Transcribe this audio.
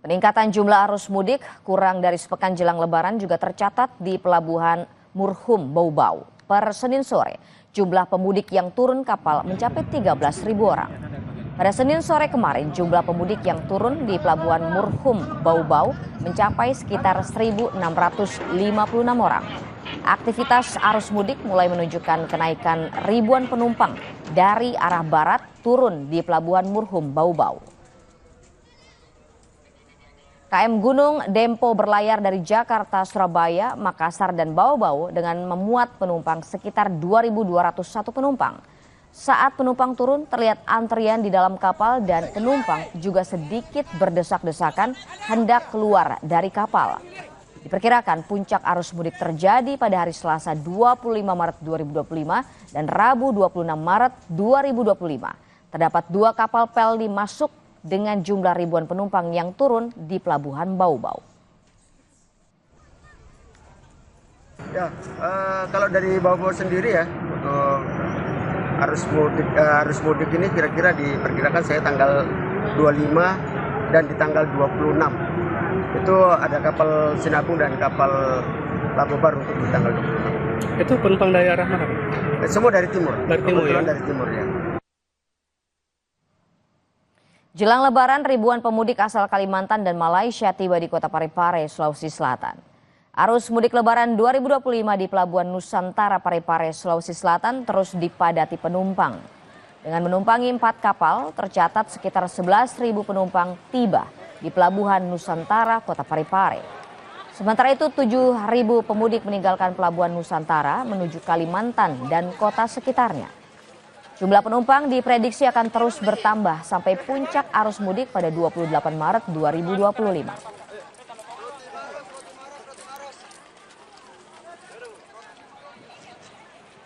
Peningkatan jumlah arus mudik kurang dari sepekan jelang Lebaran juga tercatat di Pelabuhan Murhum Bau-Bau. Per Senin sore, jumlah pemudik yang turun kapal mencapai 13.000 orang. Pada Senin sore kemarin, jumlah pemudik yang turun di Pelabuhan Murhum Bau-Bau mencapai sekitar 1.656 orang. Aktivitas arus mudik mulai menunjukkan kenaikan ribuan penumpang dari arah barat turun di Pelabuhan Murhum Bau-Bau. KM Gunung Dempo berlayar dari Jakarta, Surabaya, Makassar, dan Bau-Bau dengan memuat penumpang sekitar 2.201 penumpang. Saat penumpang turun, terlihat antrian di dalam kapal dan penumpang juga sedikit berdesak-desakan hendak keluar dari kapal. Diperkirakan puncak arus mudik terjadi pada hari Selasa 25 Maret 2025 dan Rabu 26 Maret 2025. Terdapat 2 kapal pelni masuk dengan jumlah ribuan penumpang yang turun di Pelabuhan Bau-Bau. Ya, kalau dari Bau-Bau sendiri ya, untuk arus mudik ini kira-kira diperkirakan saya tanggal 25 dan di tanggal 26. Itu ada kapal Sinabung dan kapal Labuh Baru untuk di tanggal 26. Itu penumpang dari arah mana? Semua dari timur. Dari timur ya? Dari timur ya. Jelang Lebaran, ribuan pemudik asal Kalimantan dan Malaysia tiba di Kota Parepare, Sulawesi Selatan. Arus mudik Lebaran 2025 di Pelabuhan Nusantara Parepare, Sulawesi Selatan terus dipadati penumpang. Dengan menumpangi 4 kapal, tercatat sekitar 11.000 penumpang tiba di Pelabuhan Nusantara, Kota Parepare. Sementara itu, 7.000 pemudik meninggalkan Pelabuhan Nusantara menuju Kalimantan dan kota sekitarnya. Jumlah penumpang diprediksi akan terus bertambah sampai puncak arus mudik pada 28 Maret 2025.